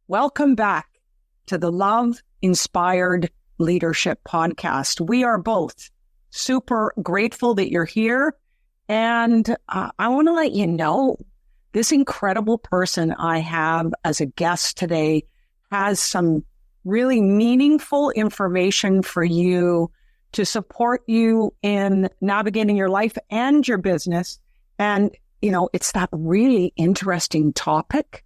Welcome back to the Love Inspired Leadership Podcast. We are both super grateful that you're here. And I want to let you know, this incredible person I have as a guest today has some really meaningful information for you to support you in navigating your life and your business. And, it's that really interesting topic,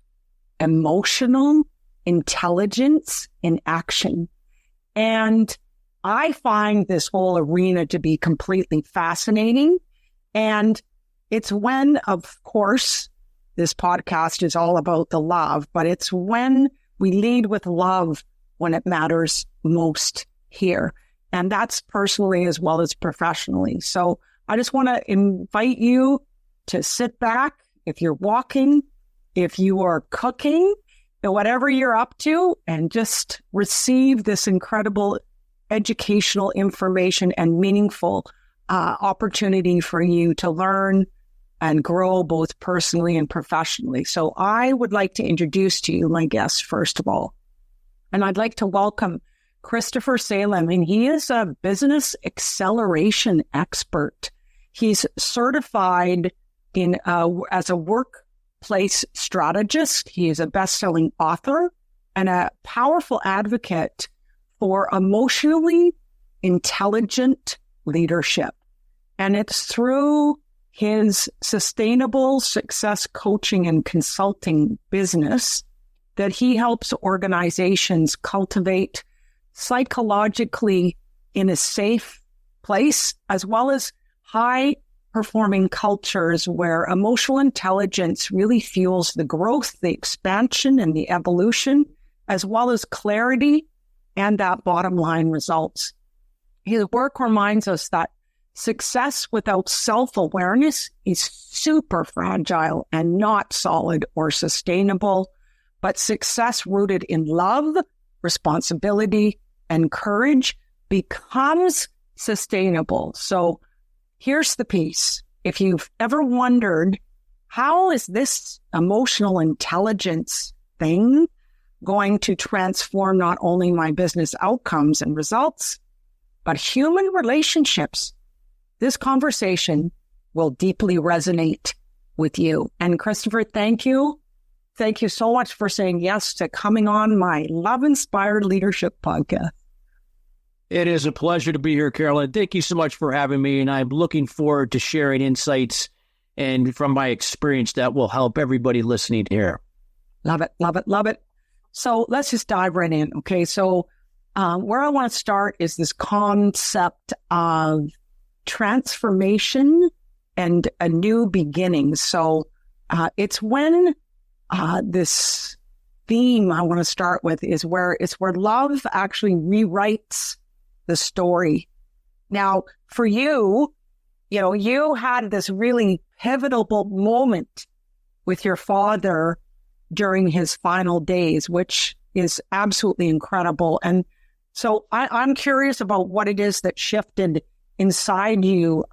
emotional intelligence in action. And I find this whole arena to be completely fascinating. And it's when, of course, this podcast is all about the love, but it's when we lead with love when it matters most here. And that's personally as well as professionally. So I just want to invite you to sit back if you're walking, if you are cooking, whatever you're up to, and just receive this incredible educational information and meaningful opportunity for you to learn and grow both personally and professionally. So I would like to introduce to you my guest, first of all. And I'd like to welcome Christopher Salem, and he is a business acceleration expert. He's certified as a workplace strategist. He is a best-selling author and a powerful advocate for emotionally intelligent leadership. And it's through his sustainable success coaching and consulting business that he helps organizations cultivate psychologically in a safe place, as well as high-performing cultures where emotional intelligence really fuels the growth, the expansion, and the evolution, as well as clarity and that bottom line results. His work reminds us that success without self-awareness is super fragile and not solid or sustainable, but success rooted in love, responsibility, and courage becomes sustainable. So here's the piece. If you've ever wondered, how is this emotional intelligence thing going to transform not only my business outcomes and results, but human relationships, this conversation will deeply resonate with you. And Christopher, thank you. Thank you so much for saying yes to coming on my Love Inspired Leadership Podcast. It is a pleasure to be here, Carolyn. Thank you so much for having me, and I'm looking forward to sharing insights and from my experience that will help everybody listening here. Love it, love it, love it. So let's just dive right in, okay? So where I want to start is this concept of transformation and a new beginning. So it's when this theme I want to start with is where love actually rewrites the story. Now, for you, you had this really pivotal moment with your father during his final days, which is absolutely incredible. And so I'm curious about what it is that shifted inside you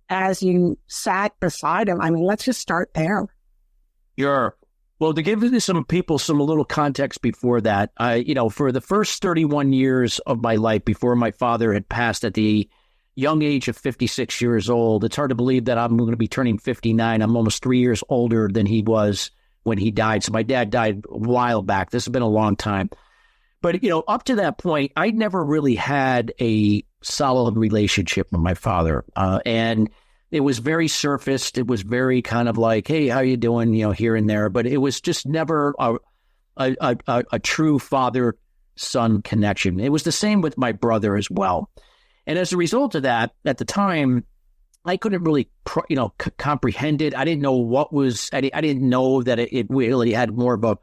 as you sat beside him. I mean, let's just start there. Sure. Well, to give some people some little context before that, for the first 31 years of my life before my father had passed at the young age of 56 years old, it's hard to believe that I'm going to be turning 59. I'm almost 3 years older than he was when he died. So my dad died a while back. This has been a long time. But, up to that point, I never really had a solid relationship with my father. And it was very surfaced. It was very kind of like, hey, how you doing, here and there. But it was just never a true father-son connection. It was the same with my brother as well. And as a result of that, at the time, I couldn't really, comprehend it. I didn't know I didn't know that it really had more of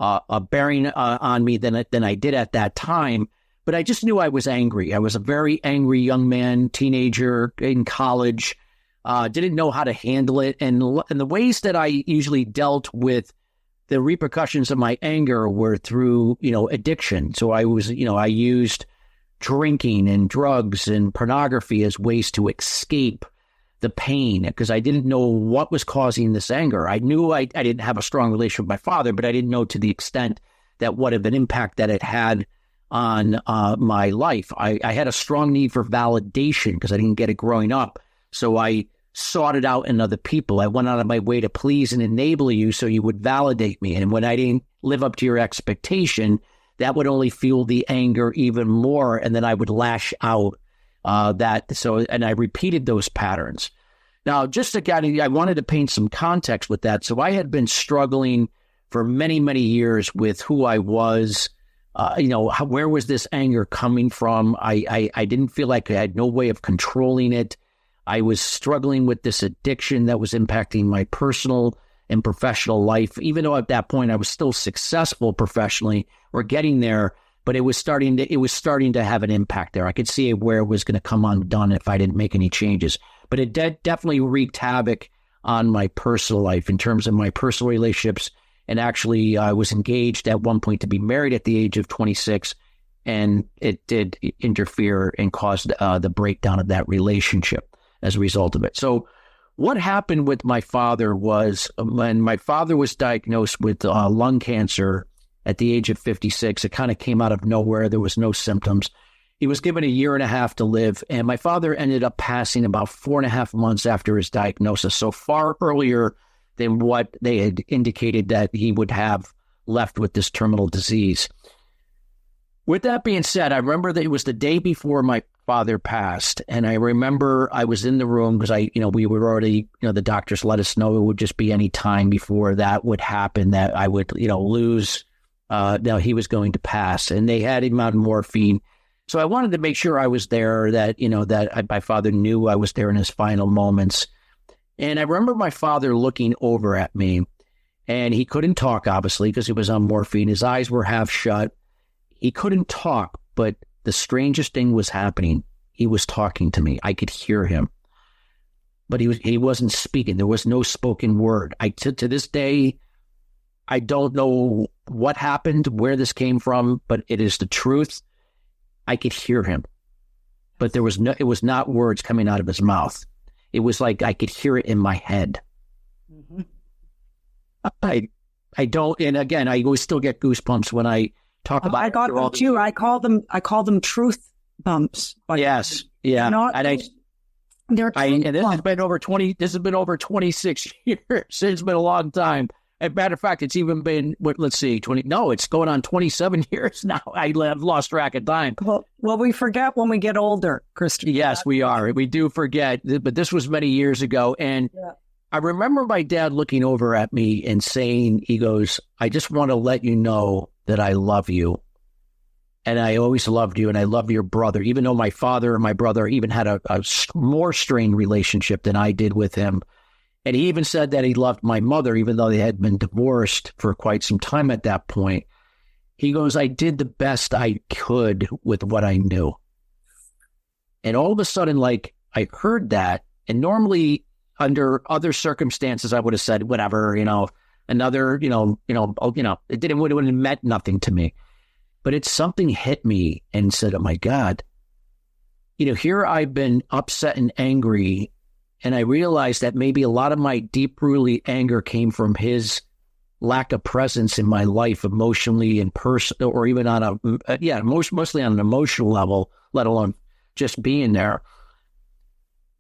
a bearing on me than I did at that time. But I just knew I was angry. I was a very angry young man, teenager in college. Didn't know how to handle it. And the ways that I usually dealt with the repercussions of my anger were through, addiction. So I used drinking and drugs and pornography as ways to escape the pain because I didn't know what was causing this anger. I knew I didn't have a strong relationship with my father, but I didn't know to the extent that what of an impact that it had on my life. I had a strong need for validation because I didn't get it growing up. So I sought it out in other people. I went out of my way to please and enable you so you would validate me. And when I didn't live up to your expectation, that would only fuel the anger even more. And then I would lash out and I repeated those patterns. Now, I wanted to paint some context with that. So I had been struggling for many, many years with who I was. Where was this anger coming from? I didn't feel like I had no way of controlling it. I was struggling with this addiction that was impacting my personal and professional life, even though at that point I was still successful professionally or getting there, but it was starting to have an impact there. I could see where it was going to come undone if I didn't make any changes. But it definitely wreaked havoc on my personal life in terms of my personal relationships. And actually, I was engaged at one point to be married at the age of 26, and it did interfere and caused the breakdown of that relationship as a result of it. So what happened with my father was when my father was diagnosed with lung cancer at the age of 56, it kind of came out of nowhere. There was no symptoms. He was given a year and a half to live, and my father ended up passing about 4.5 months after his diagnosis, so far earlier than what they had indicated that he would have left with this terminal disease. With that being said, I remember that it was the day before my father passed, and I remember I was in the room because we were already, the doctors let us know it would just be any time before that would happen that I would, lose. Now he was going to pass, and they had him on morphine. So I wanted to make sure I was there, that my father knew I was there in his final moments. And I remember my father looking over at me, and he couldn't talk, obviously, because he was on morphine. His eyes were half shut. He couldn't talk, but the strangest thing was happening. He was talking to me. I could hear him, but he wasn't speaking. There was no spoken word. To this day, I don't know what happened, where this came from, but it is the truth. I could hear him, but it was not words coming out of his mouth. It was like I could hear it in my head. Mm-hmm. I don't, and again, I always still get goosebumps when I talk about. I got them too. I call them truth bumps. Yes, yeah. They're and this has been over 20. This has been over 26 years. It's been a long time. As a matter of fact, it's even been, let's see, 20. No, it's going on 27 years now. I've lost track of time. Well, we forget when we get older, Christopher. Yes, we are. We do forget. But this was many years ago. And yeah. I remember my dad looking over at me and saying, he goes, I just want to let you know that I love you. And I always loved you. And I love your brother, even though my father and my brother even had a more strained relationship than I did with him. And he even said that he loved my mother, even though they had been divorced for quite some time at that point. He goes, I did the best I could with what I knew. And all of a sudden, I heard that, and normally under other circumstances, I would have said, whatever, another, it would have meant nothing to me. But it's something hit me and said, oh my God, here I've been upset and angry. And I realized that maybe a lot of my deep-rooted anger came from his lack of presence in my life emotionally and personal, or even on mostly on an emotional level, let alone just being there.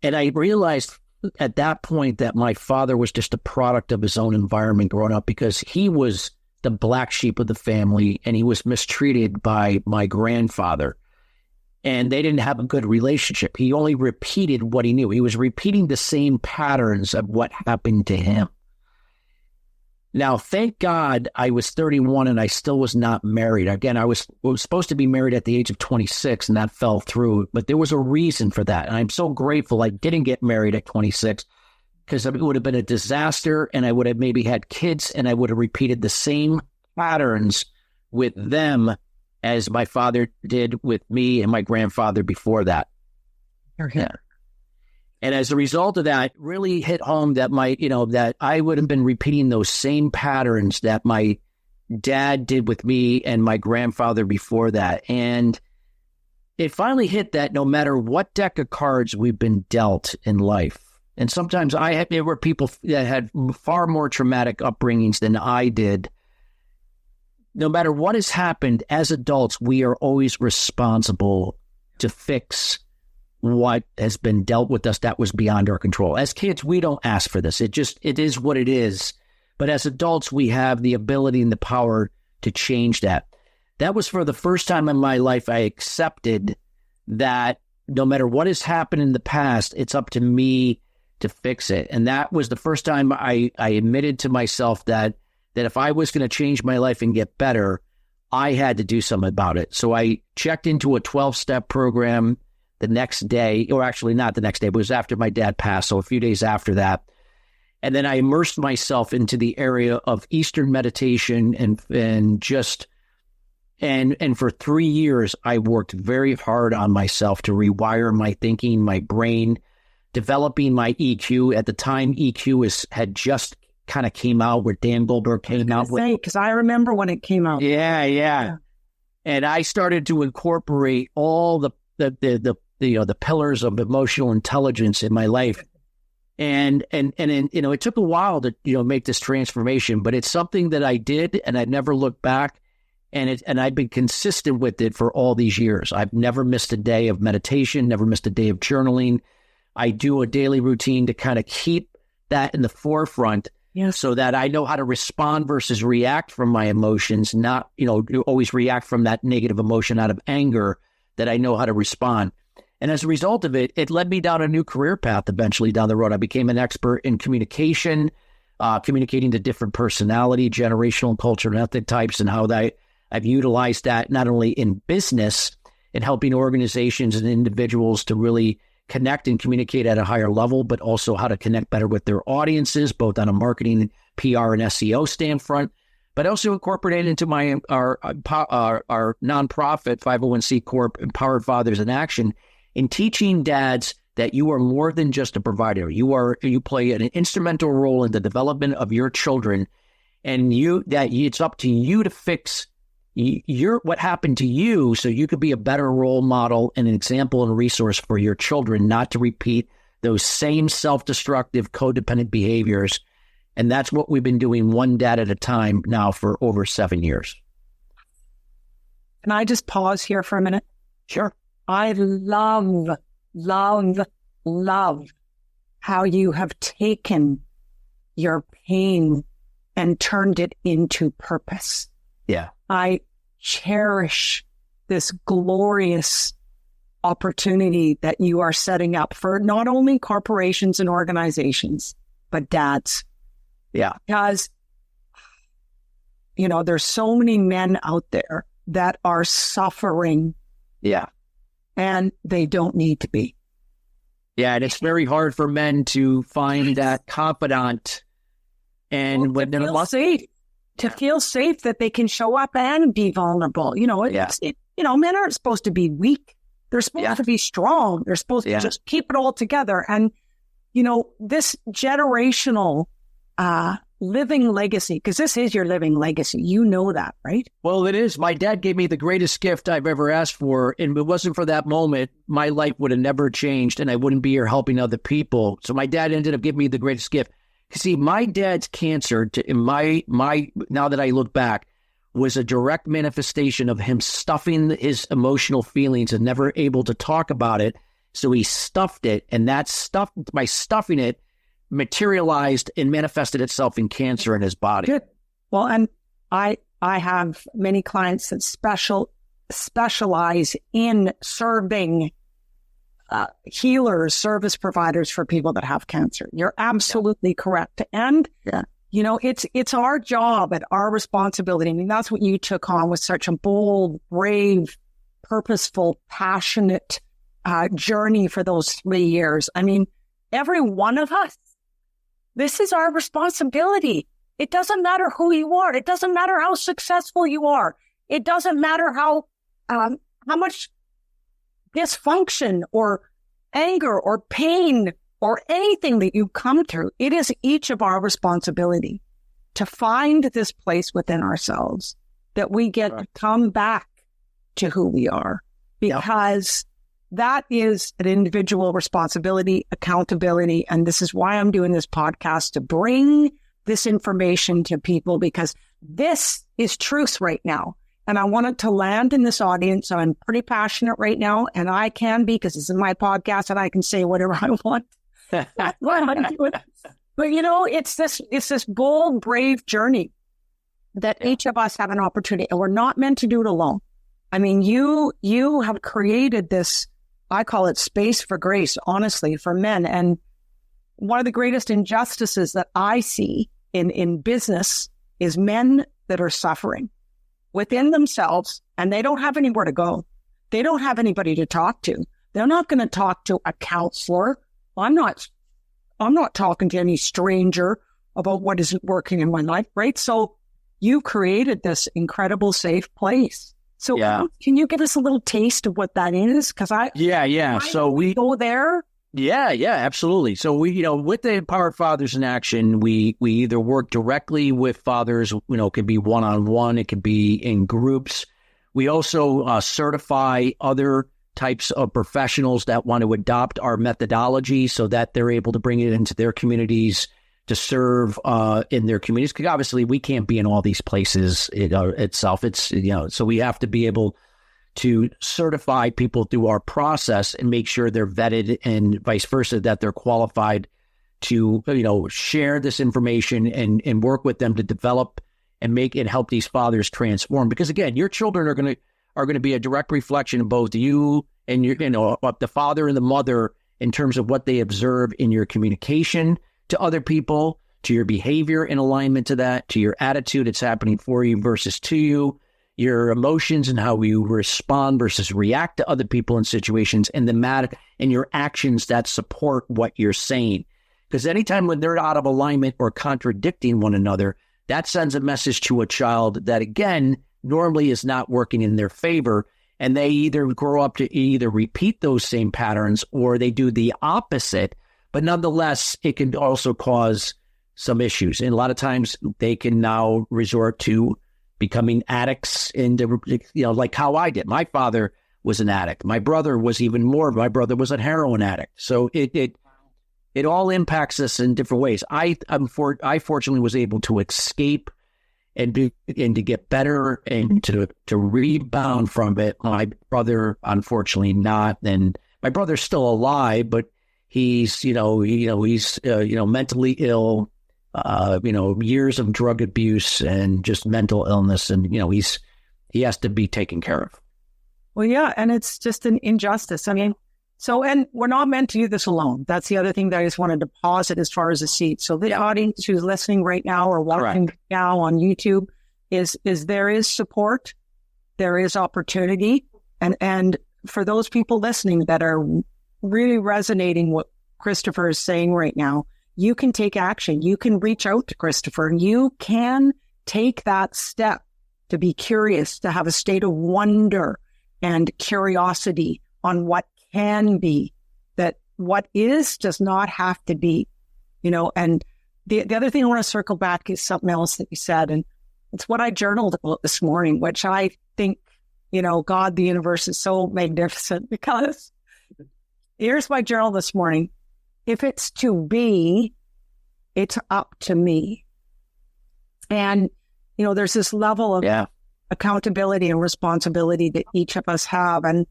And I realized at that point that my father was just a product of his own environment growing up, because he was the black sheep of the family and he was mistreated by my grandfather. And they didn't have a good relationship. He only repeated what he knew. He was repeating the same patterns of what happened to him. Now, thank God I was 31 and I still was not married. Again, I was supposed to be married at the age of 26 and that fell through. But there was a reason for that. And I'm so grateful I didn't get married at 26, because it would have been a disaster and I would have maybe had kids and I would have repeated the same patterns with them as my father did with me and my grandfather before that. Yeah. And as a result of that, really hit home that that I would have been repeating those same patterns that my dad did with me and my grandfather before that. And it finally hit that no matter what deck of cards we've been dealt in life, and sometimes there were people that had far more traumatic upbringings than I did, no matter what has happened, as adults, we are always responsible to fix what has been dealt with us that was beyond our control. As kids, we don't ask for this. It is what it is. But as adults, we have the ability and the power to change that. That was for the first time in my life I accepted that no matter what has happened in the past, it's up to me to fix it. And that was the first time I admitted to myself that if I was going to change my life and get better, I had to do something about it. So I checked into a 12-step program the next day, or actually not the next day, but it was after my dad passed, so a few days after that. And then I immersed myself into the area of Eastern meditation and for 3 years, I worked very hard on myself to rewire my thinking, my brain, developing my EQ. At the time, EQ had just kind of came out, where Dan Goldberg came out with. Because I remember when it came out. Yeah. And I started to incorporate all the pillars of emotional intelligence in my life. And it took a while to, make this transformation, but it's something that I did, and I never looked back. And I've been consistent with it for all these years. I've never missed a day of meditation, never missed a day of journaling. I do a daily routine to kind of keep that in the forefront, so that I know how to respond versus react from my emotions, not, always react from that negative emotion out of anger, that I know how to respond. And as a result of it, it led me down a new career path eventually down the road. I became an expert in communication, communicating to different personality, generational, culture, and ethnic types, and how I've utilized that not only in business and helping organizations and individuals to really connect and communicate at a higher level, but also how to connect better with their audiences, both on a marketing, PR, and SEO standpoint, but also incorporate into our nonprofit 501c Corp, Empowered Fathers in Action, in teaching dads that you are more than just a provider. You play an instrumental role in the development of your children, and it's up to you to fix what happened to you, so you could be a better role model and an example and a resource for your children, not to repeat those same self-destructive, codependent behaviors. And that's what we've been doing, one dad at a time now for over 7 years. Can I just pause here for a minute? Sure. I love how you have taken your pain and turned it into purpose. Yeah. I cherish this glorious opportunity that you are setting up for not only corporations and organizations, but dads. Yeah. Because, there's so many men out there that are suffering. Yeah. And they don't need to be. Yeah. And it's very hard for men to find that confidant. And when they're safe. To feel safe that they can show up and be vulnerable. Men aren't supposed to be weak. They're supposed to be strong. They're supposed to just keep it all together. And, this generational living legacy, because this is your living legacy. You know that, right? Well, it is. My dad gave me the greatest gift I've ever asked for. And if it wasn't for that moment, my life would have never changed and I wouldn't be here helping other people. So my dad ended up giving me the greatest gift. See, my dad's cancer, now that I look back, was a direct manifestation of him stuffing his emotional feelings and never able to talk about it. So he stuffed it, and that stuff, by stuffing it, materialized and manifested itself in cancer in his body. Good. Well, and I have many clients that specialize in serving healers, service providers for people that have cancer. You're absolutely correct. And, it's our job and our responsibility. I mean, that's what you took on with such a bold, brave, purposeful, passionate journey for those 3 years. I mean, every one of us, this is our responsibility. It doesn't matter who you are. It doesn't matter how successful you are. It doesn't matter how much dysfunction or anger or pain or anything that you come through. It is each of our responsibility to find this place within ourselves that we get to come back to who we are, because that is an individual responsibility, accountability. And this is why I'm doing this podcast, to bring this information to people, because this is truth right now. And I want it to land in this audience. So I'm pretty passionate right now, and I can be, because this is my podcast and I can say whatever I want. That's what I'm doing. But it's this bold, brave journey that each of us have an opportunity, and we're not meant to do it alone. I mean, you have created this, I call it space for grace, honestly, for men. And one of the greatest injustices that I see in business is men that are suffering within themselves, and they don't have anywhere to go. They don't have anybody to talk to. They're not going to talk to a counselor. I'm not talking to any stranger about what isn't working in my life, right? So you created this incredible safe place. So can you give us a little taste of what that is? Because So we go there. Yeah, absolutely. So we, with the Empowered Fathers in Action, we either work directly with fathers, it could be one-on-one, it could be in groups. We also certify other types of professionals that want to adopt our methodology so that they're able to bring it into their communities to serve in their communities. Because obviously we can't be in all these places itself. It's, so we have to be able to certify people through our process and make sure they're vetted and vice versa, that they're qualified to, share this information and work with them to develop and make it help these fathers transform. Because again, your children are going to be a direct reflection of both you and the father and the mother in terms of what they observe in your communication to other people, to your behavior in alignment to that, to your attitude, it's happening for you versus to you, your emotions and how you respond versus react to other people in situations, and and your actions that support what you're saying. Because anytime when they're out of alignment or contradicting one another, that sends a message to a child that, again, normally is not working in their favor. And they either grow up to either repeat those same patterns or they do the opposite. But nonetheless, it can also cause some issues. And a lot of times they can now resort to becoming addicts like how I did. My father was an addict. My brother was even more. My brother was a heroin addict. So it all impacts us in different ways. I fortunately was able to escape and to get better and to rebound from it. My brother, unfortunately, not. And my brother's still alive, but he's mentally ill. Years of drug abuse and just mental illness, and he has to be taken care of. Well, yeah, and it's just an injustice. I mean, and we're not meant to do this alone. That's the other thing that I just wanted to posit as far as the seat. So the audience who's listening right now or watching now on YouTube is there is support, there is opportunity, and for those people listening that are really resonating what Christopher is saying right now, you can take action. You can reach out to Christopher. You can take that step to be curious, to have a state of wonder and curiosity on what can be, that what is does not have to be, And the other thing I want to circle back is something else that you said, and it's what I journaled about this morning, which I think, God, the universe is so magnificent, because here's my journal this morning. If it's to be, it's up to me. And, there's this level of accountability and responsibility that each of us have. And,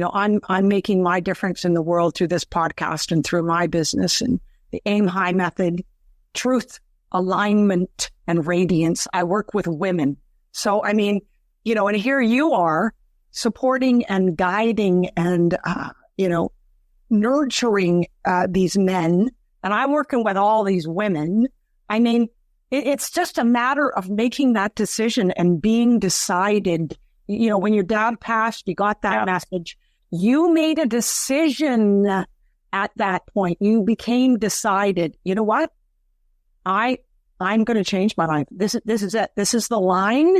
I'm making my difference in the world through this podcast and through my business and the Aim High method, truth, alignment, and radiance. I work with women. So, I mean, and here you are supporting and guiding and, nurturing these men, and I'm working with all these women. I mean, it's just a matter of making that decision and being decided. When your dad passed, you got that message. You made a decision at that point. You became decided. You know what? I'm going to change my life. This is it. This is the line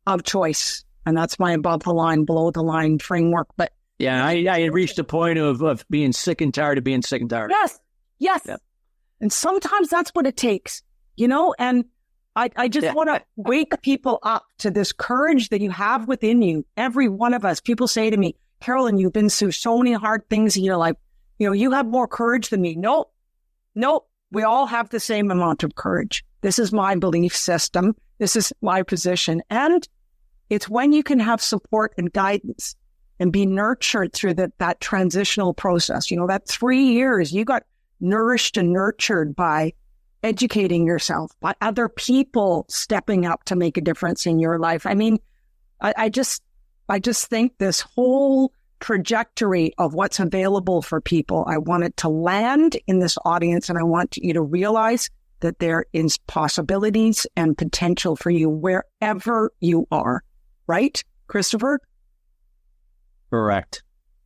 of choice, and that's my above the line, below the line framework. But yeah, I had reached a point of being sick and tired of being sick and tired. Yes. Yep. And sometimes that's what it takes, and I just want to wake people up to this courage that you have within you. Every one of us, people say to me, Carolyn, you've been through so many hard things in your life. You have more courage than me. Nope. We all have the same amount of courage. This is my belief system. This is my position. And it's when you can have support and guidance and be nurtured through that transitional process. You know, that 3 years, you got nourished and nurtured by educating yourself, by other people stepping up to make a difference in your life. I mean, I just think this whole trajectory of what's available for people, I want it to land in this audience, and I want you to realize that there is possibilities and potential for you wherever you are. Right, Christopher? Correct.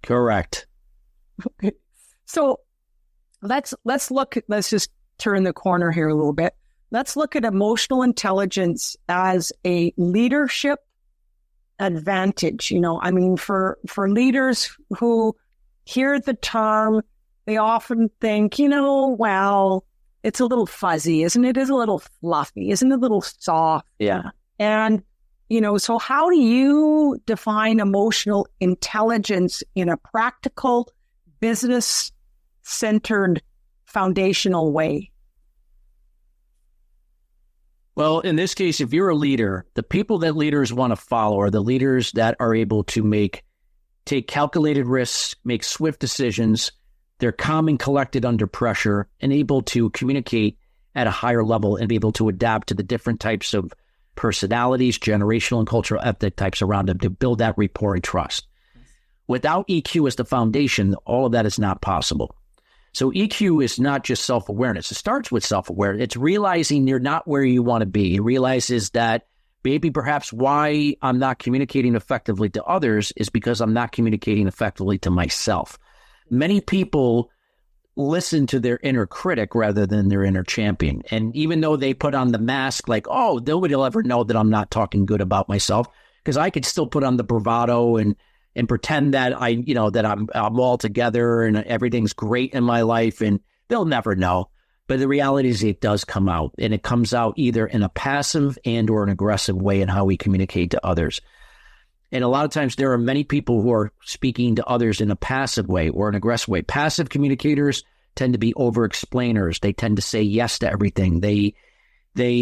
Okay. So let's just turn the corner here a little bit. Let's look at emotional intelligence as a leadership advantage. You know, I mean, for leaders who hear the term, they often think, you know, well, it's a little fuzzy, isn't it? It's a little fluffy, isn't it? A little soft. Yeah. And, you know, so how do you define emotional intelligence in a practical, business-centered, foundational way? Well, in this case, if you're a leader, the people that leaders want to follow are the leaders that are able to take calculated risks, make swift decisions. They're calm and collected under pressure and able to communicate at a higher level and be able to adapt to the different types of personalities, generational and cultural ethnic types around them to build that rapport and trust. Without EQ as the foundation, all of that is not possible. So EQ is not just self-awareness. It starts with self-awareness. It's realizing you're not where you want to be. It realizes that maybe perhaps why I'm not communicating effectively to others is because I'm not communicating effectively to myself. Many people listen to their inner critic rather than their inner champion. And even though they put on the mask like, oh, nobody will ever know that I'm not talking good about myself, because I could still put on the bravado and pretend that I'm all together and everything's great in my life, and they'll never know. But the reality is it does come out, and it comes out either in a passive and or an aggressive way in how we communicate to others. And a lot of times there are many people who are speaking to others in a passive way or an aggressive way. Passive communicators tend to be over-explainers. They tend to say yes to everything. They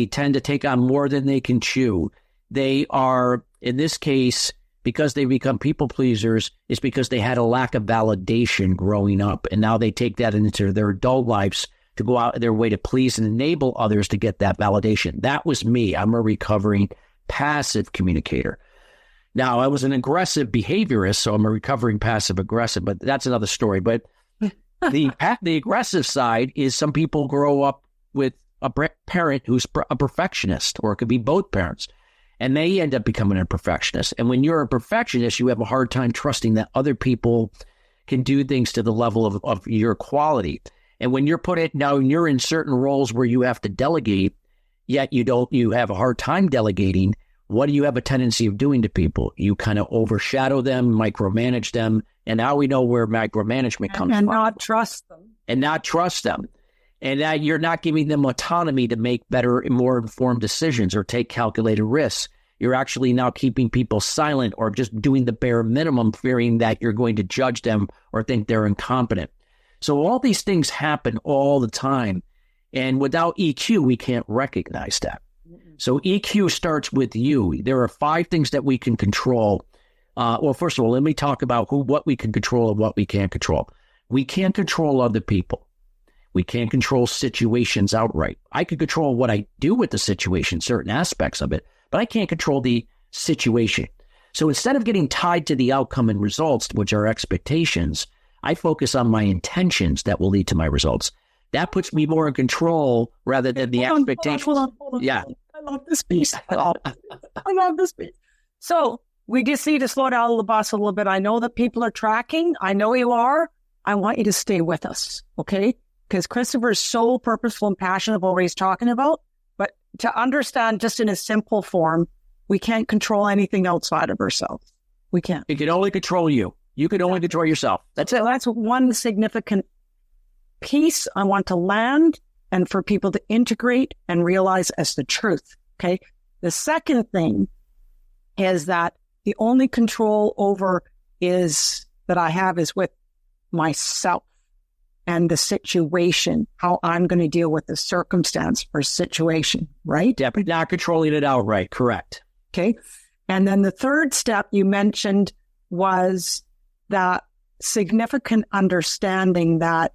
tend to take on more than they can chew. They are, in this case, because they become people pleasers, is because they had a lack of validation growing up. And now they take that into their adult lives to go out of their way to please and enable others to get that validation. That was me. I'm a recovering passive communicator. Now, I was an aggressive behaviorist, so I'm a recovering passive aggressive, but that's another story. But the aggressive side is some people grow up with a parent who's a perfectionist, or it could be both parents, and they end up becoming a perfectionist. And when you're a perfectionist, you have a hard time trusting that other people can do things to the level of your quality. And when you're in certain roles where you have to delegate, yet you have a hard time delegating, what do you have a tendency of doing to people? You kind of overshadow them, micromanage them, and now we know where micromanagement comes from. And not trust them. And that you're not giving them autonomy to make better and more informed decisions or take calculated risks. You're actually now keeping people silent or just doing the bare minimum, fearing that you're going to judge them or think they're incompetent. So all these things happen all the time. And without EQ, we can't recognize that. So EQ starts with you. There are 5 things that we can control. Well, first of all, let me talk about what we can control and what we can't control. We can't control other people. We can't control situations outright. I can control what I do with the situation, certain aspects of it, but I can't control the situation. So instead of getting tied to the outcome and results, which are expectations, I focus on my intentions that will lead to my results. That puts me more in control rather than the expectations. Hold on. Yeah. I love this piece. I love this piece. So we just need to slow down the bus a little bit. I know that people are tracking. I know you are. I want you to stay with us, okay? Because Christopher is so purposeful and passionate about what he's talking about. But to understand just in a simple form, we can't control anything outside of ourselves. We can't. It can only control you. You can only control yourself. That's it. That's one significant piece I want to land and for people to integrate and realize as the truth, okay? The second thing is that the only control over that I have is with myself. and the situation, how I'm going to deal with the circumstance or situation, right? Definitely not controlling it outright. Correct. Okay. And then the third step you mentioned was that significant understanding that,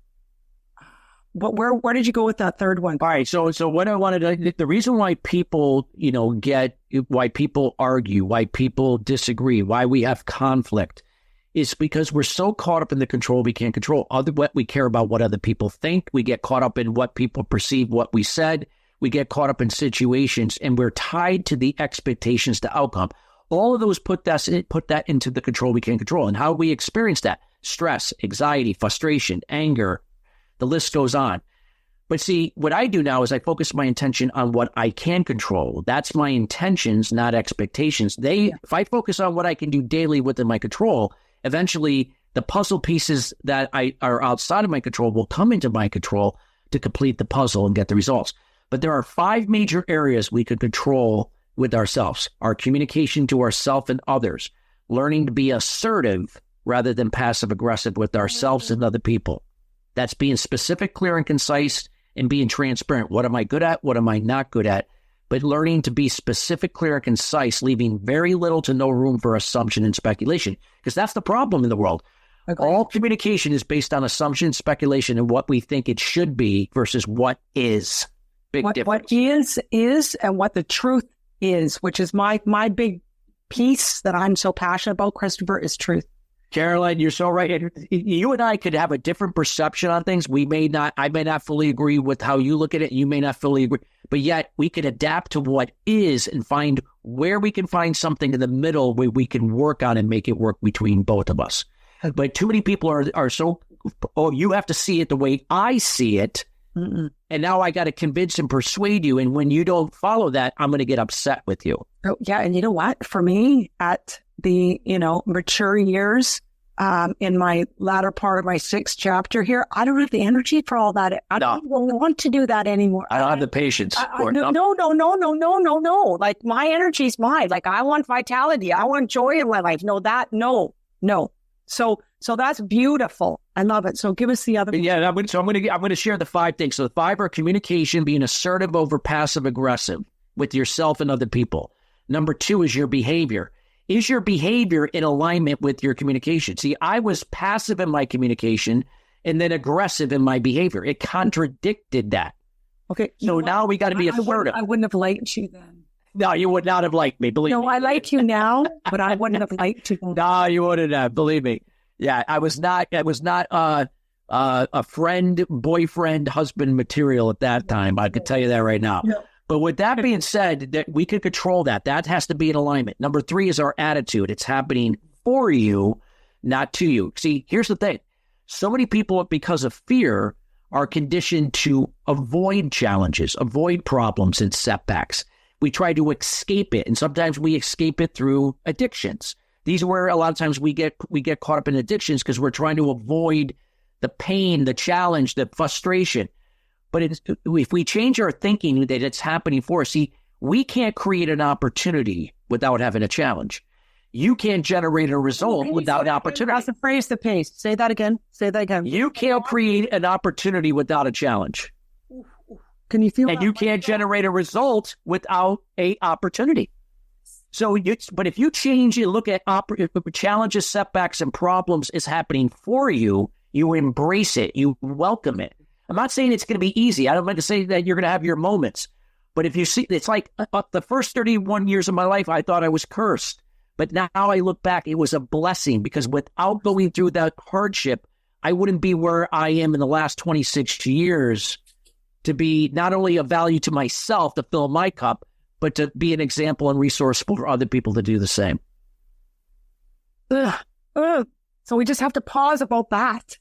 where did you go with that third one? All right. So what I wanted to, the reason why people, why people argue, why people disagree, why we have conflict is because we're so caught up in the control we can't control. We care about what other people think. We get caught up in what people perceive, what we said. We get caught up in situations, and we're tied to the expectations, the outcome. All of those put that into the control we can't control. And how we experience that: stress, anxiety, frustration, anger. The list goes on. But see, what I do now is I focus my intention on what I can control. That's my intentions, not expectations. If I focus on what I can do daily within my control, eventually the puzzle pieces that are outside of my control will come into my control to complete the puzzle and get the results. But there are 5 major areas we could control with ourselves: our communication to ourselves and others, learning to be assertive rather than passive aggressive with ourselves and other people. That's being specific, clear, and concise, and being transparent. What am I good at? What am I not good at? But learning to be specific, clear, and concise, leaving very little to no room for assumption and speculation, because that's the problem in the world. Okay. All communication is based on assumption, speculation, and what we think it should be versus what is. Big difference. What is, and what the truth is, which is my big piece that I'm so passionate about, Christopher, is truth. Caroline, you're so right. You and I could have a different perception on things. I may not fully agree with how you look at it. You may not fully agree, but yet we can adapt to what is and find where we can find something in the middle where we can work on and make it work between both of us. But too many people are so, you have to see it the way I see it. Mm-mm. And now I got to convince and persuade you. And when you don't follow that, I'm going to get upset with you. Oh, yeah. And you know what? For me, at the, mature years, in my latter part of my 6th chapter here, I don't have the energy for all that. I don't want to do that anymore. I don't have the patience for it. No. Like, my energy is mine. Like, I want vitality. I want joy in my life. No. So that's beautiful. I love it. So give us the other. Yeah. I'm going to share the 5 things. So the 5 are communication, being assertive over passive aggressive with yourself and other people. Number 2 is your behavior. Is your behavior in alignment with your communication? See, I was passive in my communication and then aggressive in my behavior. It contradicted that. Okay. So now we got to be assertive. I wouldn't have liked you then. No, you would not have liked me. Believe me. No, I like you now, but I wouldn't have liked you. No, you wouldn't have. Believe me. Yeah, I was not a friend, boyfriend, husband material at that time. I could tell you that right now. No. But with that being said, that we could control that. That has to be in alignment. Number 3 is our attitude. It's happening for you, not to you. See, here's the thing. So many people, because of fear, are conditioned to avoid challenges, avoid problems and setbacks. We try to escape it, and sometimes we escape it through addictions. These are where a lot of times we get caught up in addictions because we're trying to avoid the pain, the challenge, the frustration. But if we change our thinking that it's happening for us, see, we can't create an opportunity without having a challenge. You can't generate a result without an opportunity. That's the phrase, the pace. Say that again. You can't create an opportunity without a challenge. Can you feel? And you can't generate a result without a opportunity. But if you change and look at challenges, setbacks, and problems is happening for you, you embrace it, you welcome it. I'm not saying it's going to be easy. I don't like to say that you're going to have your moments. But if you see, it's like the first 31 years of my life, I thought I was cursed. But now I look back, it was a blessing, because without going through that hardship, I wouldn't be where I am in the last 26 years to be not only of value to myself to fill my cup, but to be an example and resource for other people to do the same. So we just have to pause about that.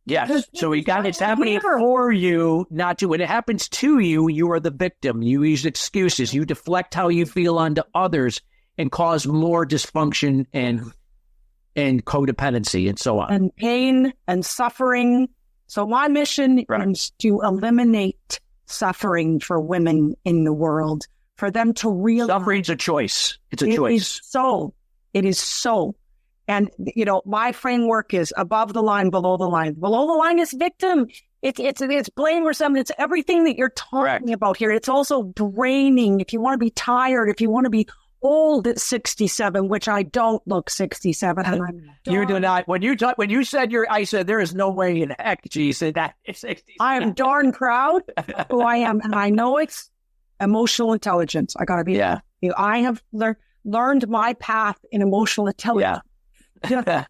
Yes. So it's happening for you, not to. When it happens to you, you are the victim. You use excuses. You deflect how you feel onto others and cause more dysfunction and codependency and so on. And pain and suffering. So my mission is to eliminate suffering for women in the world, for them to realize. Suffering's a choice. It's a choice. It is so. And, my framework is above the line, below the line. Below the line is victim. It's blame or something. It's everything that you're talking about here. It's also draining. If you want to be tired, if you want to be old at 67, which I don't look 67. And you do not. When you said I said there is no way in heck, you said that it's 67. I am darn proud of who I am, and I know it's emotional intelligence. I got to be. Yeah. I have learned my path in emotional intelligence. Yeah.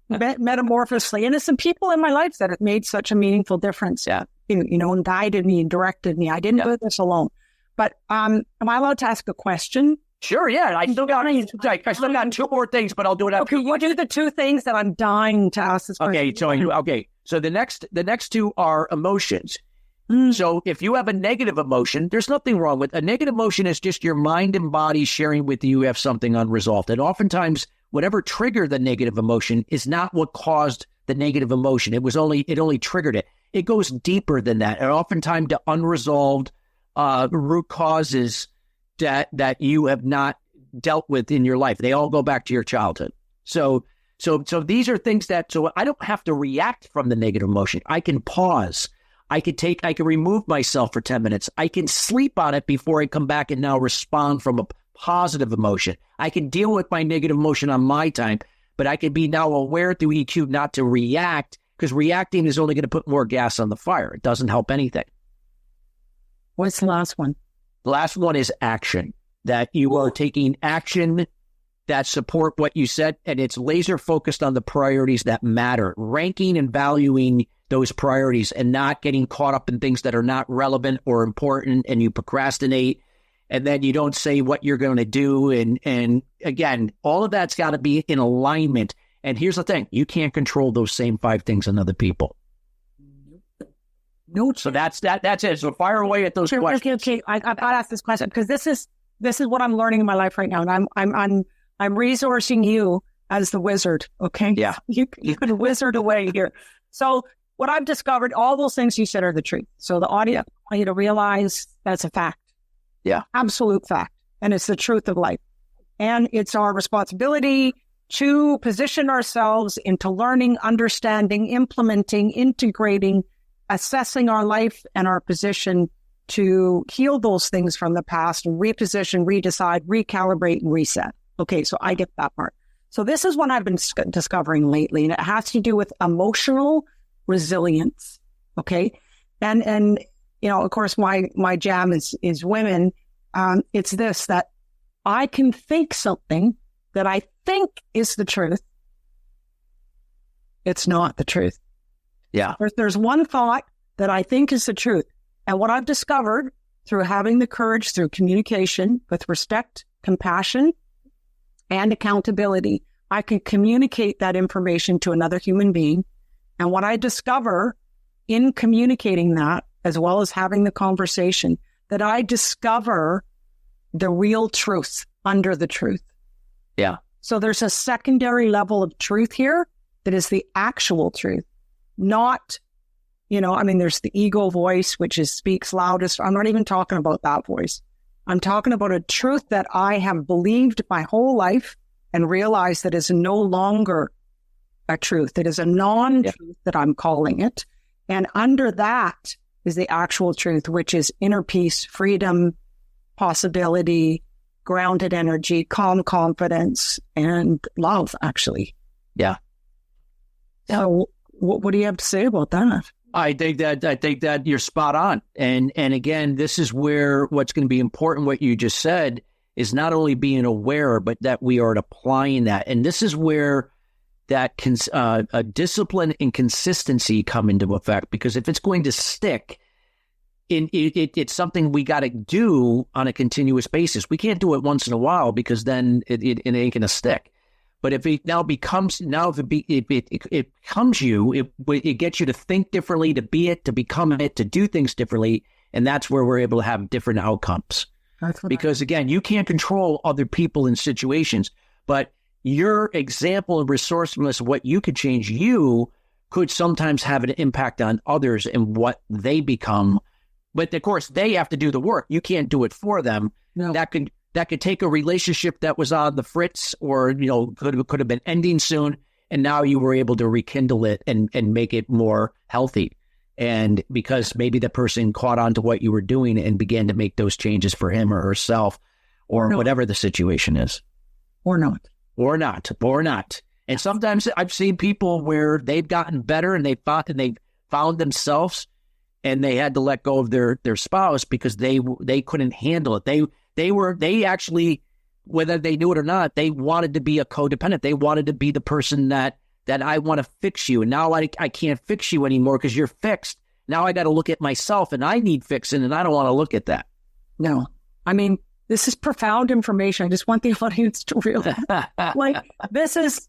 Metamorphously, and there's some people in my life that have made such a meaningful difference. Yeah. And guided me and directed me. I didn't do this alone. But am I allowed to ask a question? Sure, yeah. I still got 2 more things, but I'll do it after. Okay, what are the 2 things that I'm dying to ask this question? So the next 2 are emotions. So if you have a negative emotion, there's nothing wrong with a negative emotion. Is just your mind and body sharing with you have something unresolved. And oftentimes, whatever triggered the negative emotion is not what caused the negative emotion. It only triggered it. It goes deeper than that, and oftentimes to unresolved root causes that you have not dealt with in your life. They all go back to your childhood. So these are things so I don't have to react from the negative emotion. I can pause. I can remove myself for 10 minutes. I can sleep on it before I come back and now respond from a positive emotion. I can deal with my negative emotion on my time, but I can be now aware through EQ not to react, because reacting is only going to put more gas on the fire. It doesn't help anything. What's the last one? The last one is action, that you are taking action that support what you said, and it's laser focused on the priorities that matter, ranking and valuing those priorities and not getting caught up in things that are not relevant or important, and you procrastinate, and then you don't say what you're going to do. And again, all of that's got to be in alignment. And here's the thing, you can't control those same 5 things on other people. No. So that's it. So fire away at those questions. Okay. I've got to ask this question, because this is what I'm learning in my life right now, and I'm resourcing you as the wizard. Okay. Yeah. You can wizard away here. So what I've discovered, all those things you said are the truth. So the audience, I want you to realize that's a fact. Yeah. Absolute fact. And it's the truth of life. And it's our responsibility to position ourselves into learning, understanding, implementing, integrating, assessing our life and our position to heal those things from the past and reposition, redecide, recalibrate, and reset. Okay, so I get that part. So this is what I've been discovering lately, and it has to do with emotional resilience. Okay, and of course, my jam is women. It's this, that I can think something that I think is the truth. It's not the truth. Yeah. There's one thought that I think is the truth. And what I've discovered through having the courage, through communication with respect, compassion, and accountability, I can communicate that information to another human being. And what I discover in communicating that, as well as having the conversation, that I discover the real truth under the truth. Yeah. So there's a secondary level of truth here that is the actual truth, not, there's the ego voice, which speaks loudest. I'm not even talking about that voice. I'm talking about a truth that I have believed my whole life and realized that is no longer a truth. It is a non-truth that I'm calling it. And under that is the actual truth, which is inner peace, freedom, possibility, grounded energy, calm confidence, and love, actually. Yeah. So what do you have to say about that? I think that you're spot on. And again, this is where what's going to be important, what you just said, is not only being aware, but that we are applying that. And this is where that discipline and consistency come into effect, because if it's going to stick, it's something we got to do on a continuous basis. We can't do it once in a while, because then it ain't going to stick. But if it now becomes, it becomes you, it gets you to think differently, to be it, to become it, to do things differently. And that's where we're able to have different outcomes. Because again, you can't control other people and situations, but your example of resourcefulness, what you could change, you could sometimes have an impact on others and what they become. But of course, they have to do the work. You can't do it for them. No. that could take a relationship that was on the fritz or, could have been ending soon. And now you were able to rekindle it and make it more healthy. And because maybe the person caught on to what you were doing and began to make those changes for him or herself or whatever the situation is. Or not. And sometimes I've seen people where they've gotten better and they found themselves and they had to let go of their spouse because they couldn't handle it. They actually, whether they knew it or not, they wanted to be a codependent. They wanted to be the person that I want to fix you. And now I can't fix you anymore because you're fixed. Now I got to look at myself and I need fixing and I don't want to look at that. No. I mean, this is profound information. I just want the audience to realize this is,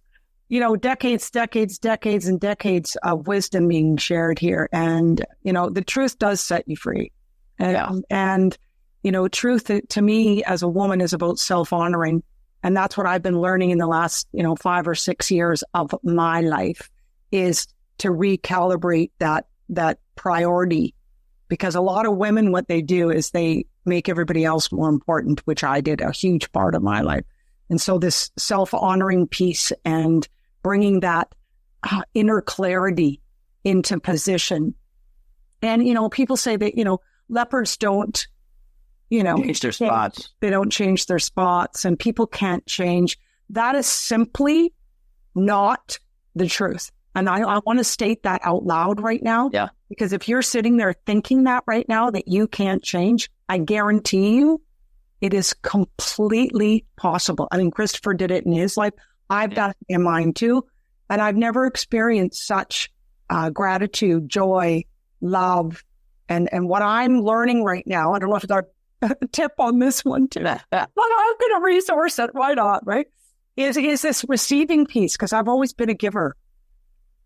decades and decades of wisdom being shared here. And, the truth does set you free. And truth to me as a woman is about self-honoring. And that's what I've been learning in the last, 5 or 6 years of my life is to recalibrate that priority. Because a lot of women, what they do is they make everybody else more important, which I did a huge part of my life. And so this self-honoring piece and bringing that inner clarity into position. And, people say that, leopards don't, change their spots. They don't change their spots and people can't change. That is simply not the truth. And I want to state that out loud right now. Yeah. Because if you're sitting there thinking that right now, that you can't change, I guarantee you it is completely possible. I mean, Christopher did it in his life. I've done it in mine too. And I've never experienced such gratitude, joy, love. And what I'm learning right now, I don't know if there's a tip on this one too, but I'm going to resource it. Why not, right? Is this receiving piece, because I've always been a giver.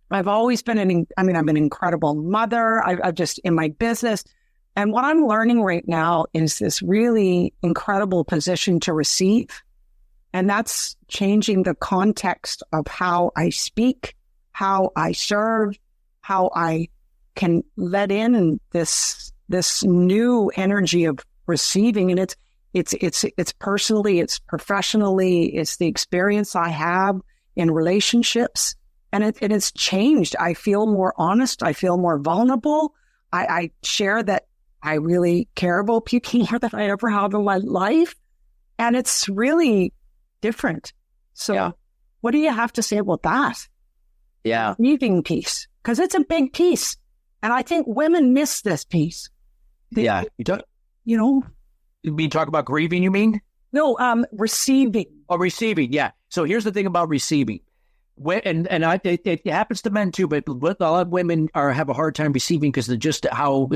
I've always been I'm an incredible mother. I've just in my business. And what I'm learning right now is this really incredible position to receive. And that's changing the context of how I speak, how I serve, how I can let in this new energy of receiving. And it's personally, it's professionally, it's the experience I have in relationships. And it's changed. I feel more honest. I feel more vulnerable. I share that I really care about people more than I ever have in my life. And it's really different. So what do you have to say about that? Yeah. Grieving piece. Because it's a big piece. And I think women miss this piece. You mean talk about grieving, you mean? No, receiving. Oh, receiving, yeah. So here's the thing about receiving. It happens to men too, but a lot of women have a hard time receiving because of just how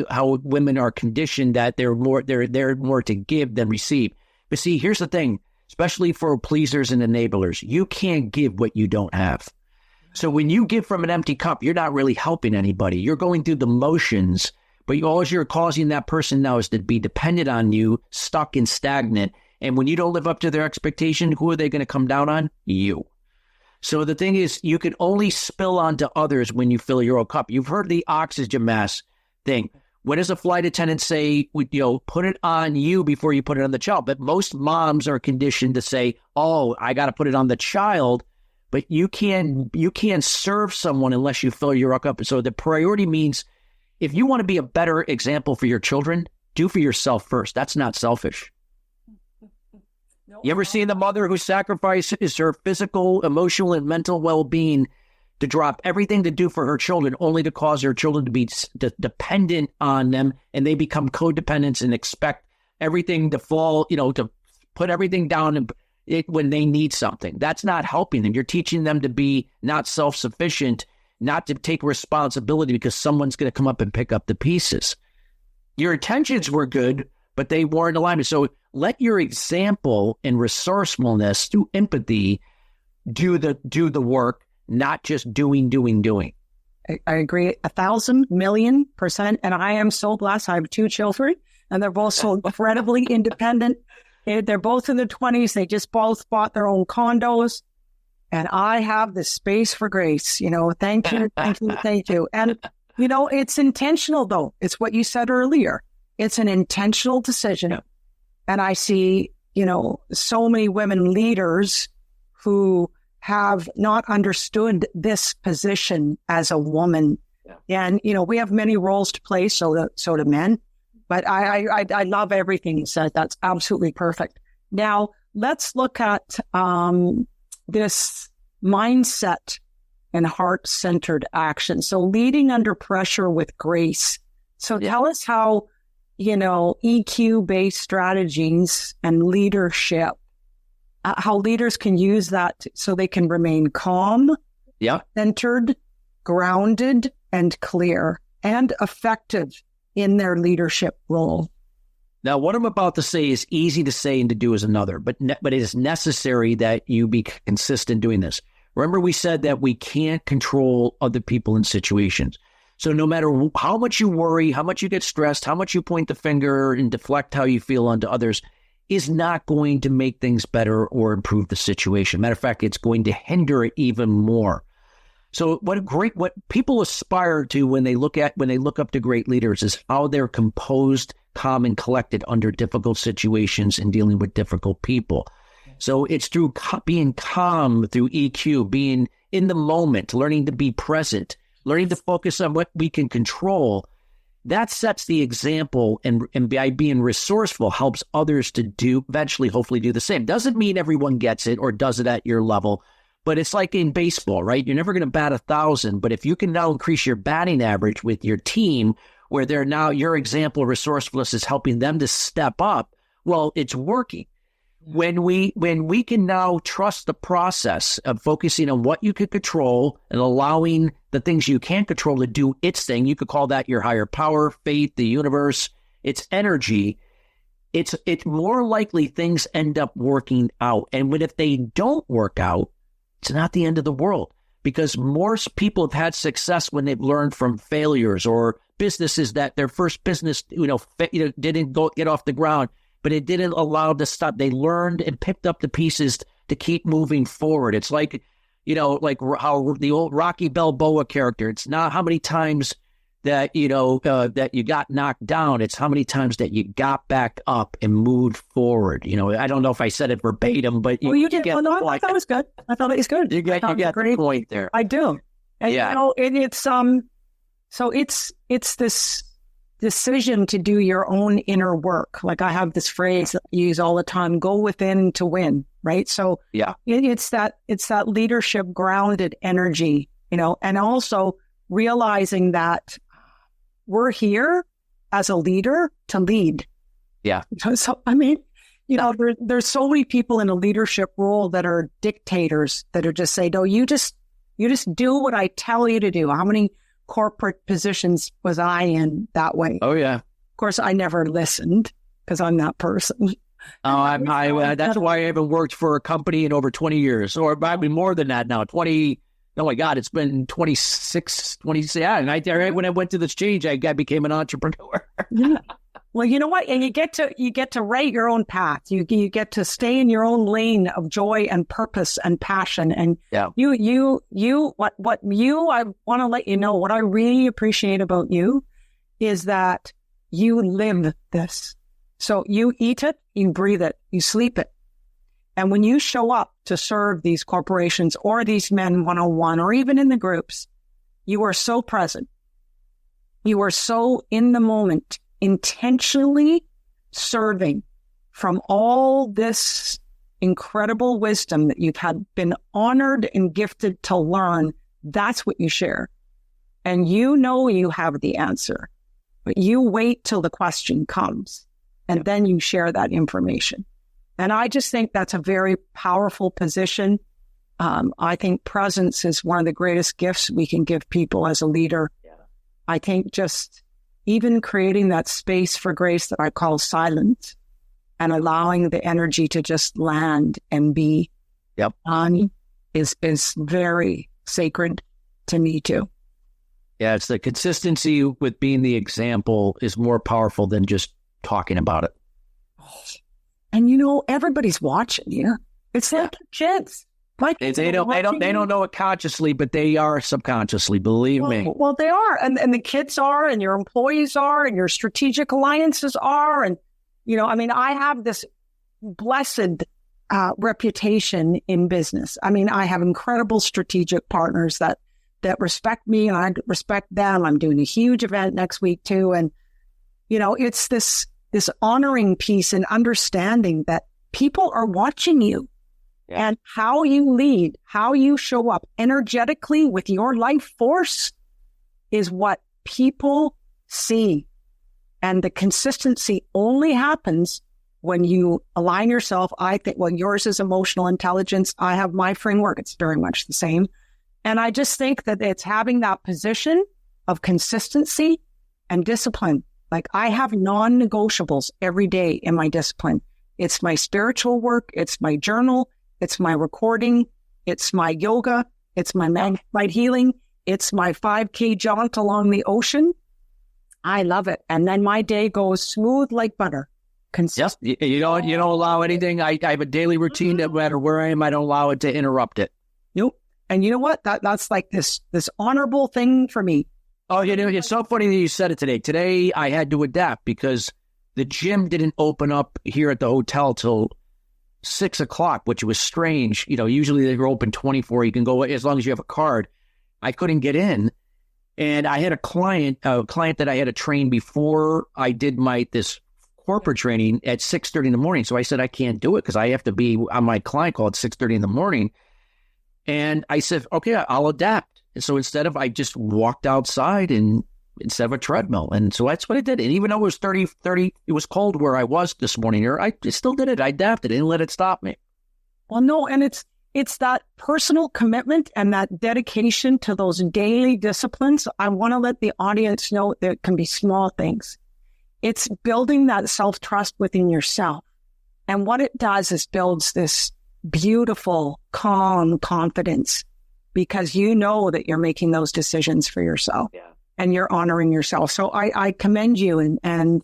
women are conditioned that they're more to give than receive. But see, here's the thing, especially for pleasers and enablers, you can't give what you don't have. So when you give from an empty cup, you're not really helping anybody. You're going through the motions, but all you're causing that person now is to be dependent on you, stuck and stagnant. And when you don't live up to their expectation, who are they going to come down on? You. So the thing is, you can only spill onto others when you fill your own cup. You've heard the oxygen mask thing. What does a flight attendant say? Put it on you before you put it on the child. But most moms are conditioned to say, oh, I got to put it on the child. But you can't serve someone unless you fill your cup. So the priority means if you want to be a better example for your children, do for yourself first. That's not selfish. You ever seen the mother who sacrifices her physical, emotional, and mental well-being to drop everything to do for her children, only to cause her children to be dependent on them, and they become codependents and expect everything to fall, to put everything down when they need something? That's not helping them. You're teaching them to be not self-sufficient, not to take responsibility because someone's going to come up and pick up the pieces. Your intentions were good, but they weren't aligned. So let your example and resourcefulness through empathy do the work, not just doing. I agree 1,000,000,000%. And I am so blessed. I have 2 children and they're both so incredibly independent. They're both in their 20s. They just both bought their own condos. And I have the space for grace. Thank you. And, it's intentional though. It's what you said earlier. It's an intentional decision. And I see so many women leaders who have not understood this position as a woman. Yeah. And, we have many roles to play, so do men. But I love everything you said. That's absolutely perfect. Now, let's look at this mindset and heart-centered action. So leading under pressure with grace. So tell us how, EQ-based strategies and leadership, how leaders can use that so they can remain calm, centered, grounded, and clear, and effective in their leadership role. Now, what I'm about to say is easy to say and to do is another, but it is necessary that you be consistent doing this. Remember, we said that we can't control other people in situations. So no matter how much you worry, how much you get stressed, how much you point the finger and deflect how you feel onto others is not going to make things better or improve the situation. Matter of fact, it's going to hinder it even more. So what people aspire to when they look up to great leaders is how they're composed, calm, and collected under difficult situations and dealing with difficult people. So it's through being calm, through EQ, being in the moment, learning to be present, learning to focus on what we can control. That sets the example, and by being resourceful helps others to eventually, hopefully do the same. Doesn't mean everyone gets it or does it at your level, but it's like in baseball, right? You're never going to bat 1,000, but if you can now increase your batting average with your team, where they're now your example of resourcefulness is helping them to step up, well, it's working. When we can now trust the process of focusing on what you can control and allowing the things you can't control to do its thing, you could call that your higher power, faith, the universe, its energy. It's more likely things end up working out. And if they don't work out, it's not the end of the world, because most people have had success when they've learned from failures or businesses that their first business, didn't get off the ground, but it didn't allow them to stop. They learned and picked up the pieces to keep moving forward. It's like, like how the old Rocky Balboa character, it's not how many times that, that you got knocked down. It's how many times that you got back up and moved forward. I don't know if I said it verbatim, but you did. I thought that was good. I thought it was good. You got the point there. I do. And, it's this decision to do your own inner work. Like I have this phrase that I use all the time, go within to win, right? So it's that leadership grounded energy, and also realizing that we're here as a leader to lead. Yeah. So, there's so many people in a leadership role that are dictators that are just say, no, you just do what I tell you to do. How many corporate positions was I in that way? Oh, yeah. Of course, I never listened because I'm that person. Oh, that's why I haven't worked for a company in over 20 years, or probably more than that now. 20. Oh my God, it's been 26, 20. Yeah, and when I went to this change, I became an entrepreneur. Yeah. Well, you know what? And you get to write your own path. You get to stay in your own lane of joy and purpose and passion. And I want to let you know what I really appreciate about you is that you live this. So you eat it, you breathe it, you sleep it. And when you show up to serve these corporations or these men one-on-one or even in the groups, you are so present. You are so in the moment, intentionally serving from all this incredible wisdom that you've been honored and gifted to learn. That's what you share. And you have the answer, but you wait till the question comes and then you share that information. And I just think that's a very powerful position. I think presence is one of the greatest gifts we can give people as a leader. Yeah. I think just even creating that space for grace that I call silence and allowing the energy to just land and be is very sacred to me too. Yeah, it's the consistency with being the example is more powerful than just talking about it. And everybody's watching you. It's like kids. They don't know it consciously, but they are subconsciously, believe me. Well, they are. And the kids are, and your employees are, and your strategic alliances are. And, I have this blessed reputation in business. I mean, I have incredible strategic partners that respect me, and I respect them. I'm doing a huge event next week too. And, it's this honoring piece and understanding that people are watching you. Yeah. And how you lead, how you show up energetically with your life force is what people see. And the consistency only happens when you align yourself. I think, yours is emotional intelligence. I have my framework. It's very much the same. And I just think that it's having that position of consistency and discipline. Like, I have non-negotiables every day in my discipline. It's my spiritual work. It's my journal. It's my recording. It's my yoga. It's my light healing. It's my 5K jaunt along the ocean. I love it. And then my day goes smooth like butter. Yes, you don't allow anything. I have a daily routine. No matter where I am, I don't allow it to interrupt it. Nope. And you know what? That's like this honorable thing for me. Oh, it's so funny that you said it today. Today, I had to adapt because the gym didn't open up here at the hotel till 6 o'clock, which was strange. Usually they're open 24. You can go as long as you have a card. I couldn't get in. And I had a client that I had to train before I did this corporate training at 6:30 in the morning. So I said, I can't do it because I have to be on my client call at 6:30 in the morning. And I said, okay, I'll adapt. And so I just walked outside instead of a treadmill. And so that's what I did. And even though it was 30, it was cold where I was this morning, I still did it. I adapted. I didn't let it stop me. Well, no, and it's that personal commitment and that dedication to those daily disciplines. I want to let the audience know there can be small things. It's building that self-trust within yourself. And what it does is builds this beautiful, calm confidence because you know that you're making those decisions for yourself. Yeah. And you're honoring yourself. So I commend you. And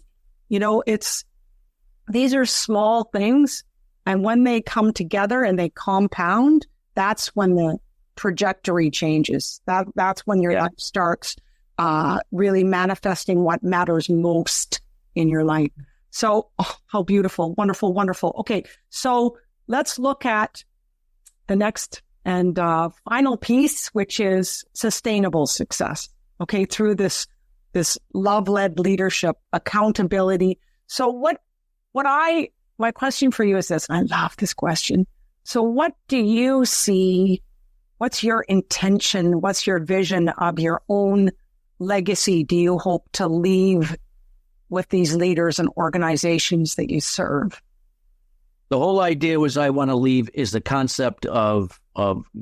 these are small things. And when they come together and they compound, that's when the trajectory changes. That's when your life starts really manifesting what matters most in your life. So, how beautiful, wonderful, wonderful. Okay, so let's look at the next and final piece, which is sustainable success. Okay, through this love-led leadership, accountability. So my question for you is this, and I love this question. So what do you see? What's your intention? What's your vision of your own legacy do you hope to leave with these leaders and organizations that you serve? The whole idea I want to leave is the concept of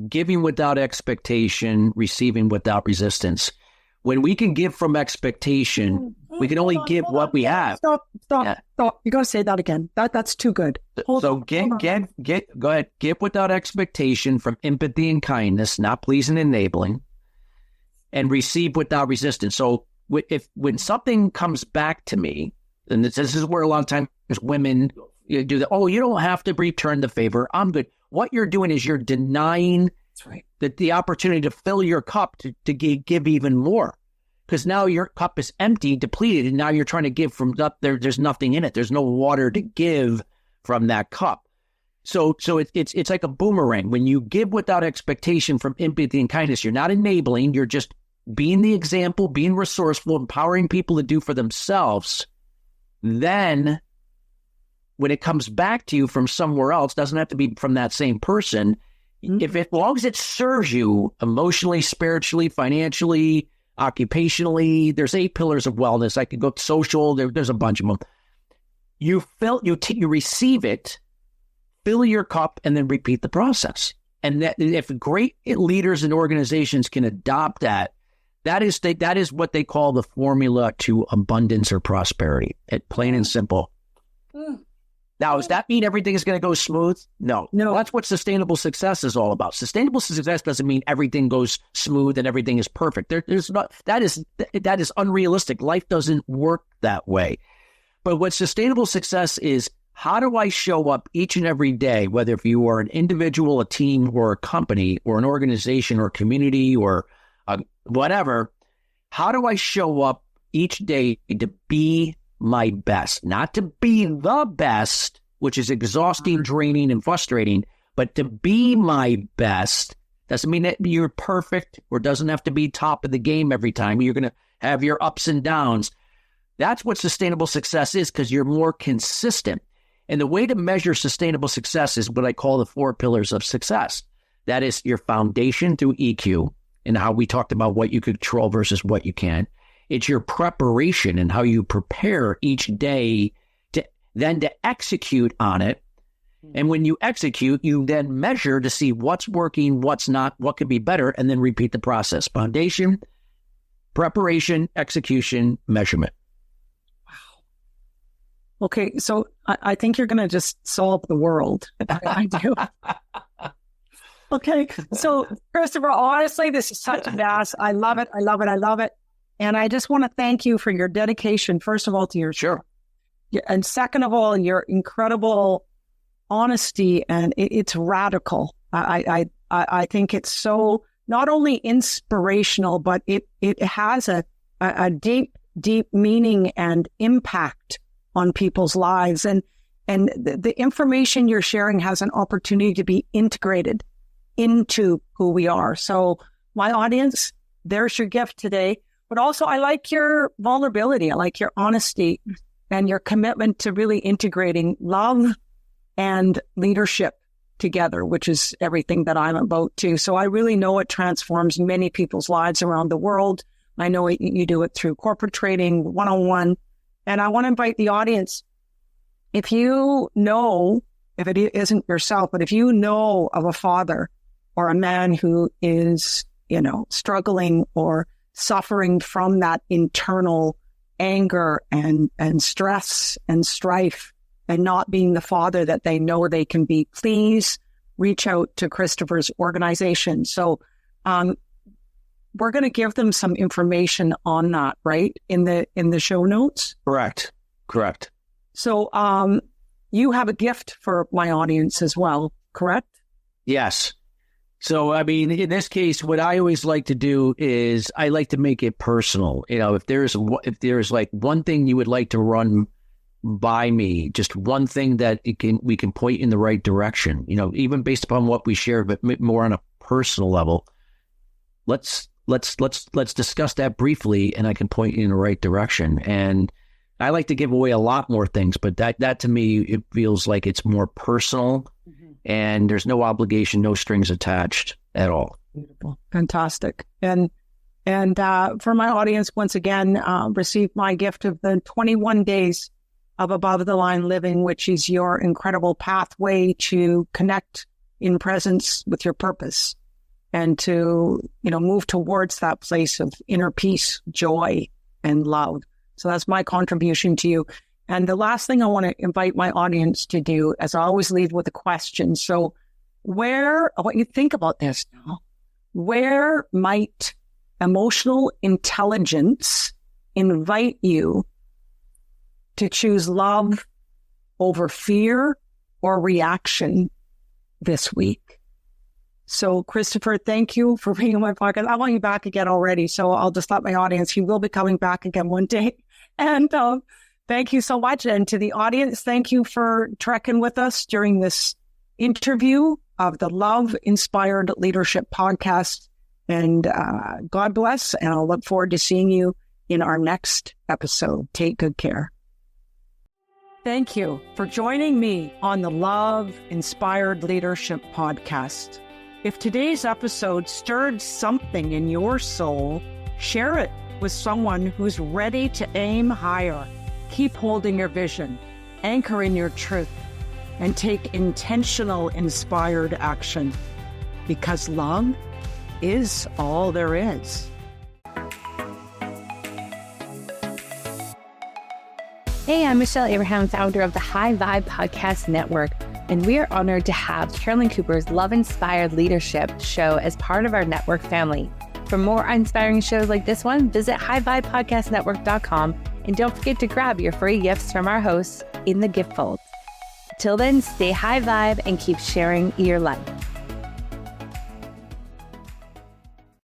giving without expectation, receiving without resistance. When we can give from expectation, we can only give what we have. Stop. You got to say that again. That's too good. Go ahead. Give without expectation from empathy and kindness, not pleasing and enabling, and receive without resistance. So when something comes back to me, and this is where a lot of times women do that. Oh, you don't have to return the favor. I'm good. What you're doing is you're denying the opportunity to fill your cup to give even more. Because now your cup is empty, depleted, and now you're trying to give from up there. There's nothing in it. There's no water to give from that cup. So it's like a boomerang. When you give without expectation from empathy and kindness, you're not enabling. You're just being the example, being resourceful, empowering people to do for themselves. Then when it comes back to you from somewhere else, doesn't have to be from that same person. Mm-hmm. As long as it serves you emotionally, spiritually, financially, occupationally, there's 8 pillars of wellness. I could go social. There's a bunch of them. You receive it, fill your cup, and then repeat the process. And that, if great leaders and organizations can adopt that is what they call the formula to abundance or prosperity. Plain and simple. Now, does that mean everything is going to go smooth? No. That's what sustainable success is all about. Sustainable success doesn't mean everything goes smooth and everything is perfect. There's not. That is unrealistic. Life doesn't work that way. But what sustainable success is, how do I show up each and every day, whether if you are an individual, a team, or a company, or an organization, or a community, or whatever, how do I show up each day to be my best? Not to be the best, which is exhausting, draining, and frustrating. But to be my best doesn't mean that you're perfect or doesn't have to be top of the game every time. You're going to have your ups and downs. That's what sustainable success is, because you're more consistent. And the way to measure sustainable success is what I call the 4 pillars of success. That is your foundation through EQ and how we talked about what you control versus what you can. It's your preparation and how you prepare each day to execute on it. And when you execute, you then measure to see what's working, what's not, what could be better, and then repeat the process. Foundation, preparation, execution, measurement. Okay, so I think you're going to just solve the world. I do. Okay, so Christopher, honestly, this is such a vast. I love it. I love it. I love it. And I just want to thank you for your dedication, first of all, to your show. And second of all, your incredible honesty, and it's radical. I think it's so not only inspirational, but it has a deep meaning and impact on people's lives. And the information you're sharing has an opportunity to be integrated into who we are. So my audience, there's your gift today. But also I like your vulnerability. I like your honesty and your commitment to really integrating love and leadership together, which is everything that I'm about too. So I really know it transforms many people's lives around the world. I know you do it through corporate training, one-on-one. And I want to invite the audience, if you know, if it isn't yourself, but if you know of a father or a man who is, struggling or suffering from that internal anger and stress and strife and not being the father that they know they can be, please reach out to Christopher's organization. So we're going to give them some information on that, right? In the show notes? Correct. So you have a gift for my audience as well, correct? Yes. So, I mean, in this case, what I always like to do is I like to make it personal. If there's like one thing you would like to run by me, just one thing that we can point in the right direction, even based upon what we shared, but more on a personal level. Let's discuss that briefly, and I can point you in the right direction. And I like to give away a lot more things, but that to me, it feels like it's more personal, and there's no obligation, no strings attached at all. Beautiful. Fantastic. And for my audience, once again, receive my gift of the 21 days of Above the Line Living, which is your incredible pathway to connect in presence with your purpose and to, move towards that place of inner peace, joy, and love. So that's my contribution to you. And the last thing I want to invite my audience to do, as I always leave with a question. So I want you to think about this now. Where might emotional intelligence invite you to choose love over fear or reaction this week? So, Christopher, thank you for being on my podcast. I want you back again already, so I'll just let my audience, he will be coming back again one day. And thank you so much. And to the audience, thank you for trekking with us during this interview of the Love Inspired Leadership Podcast. And God bless, and I'll look forward to seeing you in our next episode. Take good care. Thank you for joining me on the Love Inspired Leadership Podcast. If today's episode stirred something in your soul, share it with someone who's ready to aim higher. Keep holding your vision, anchor in your truth, and take intentional, inspired action, because love is all there is. Hey, I'm Michelle Abraham, founder of the High Vibe Podcast Network, and we are honored to have Carolyn Cooper's Love Inspired Leadership show as part of our network family. For more inspiring shows like this one, visit highvibepodcastnetwork.com, and don't forget to grab your free gifts from our hosts in the gift folds. Till then, stay high vibe and keep sharing your life.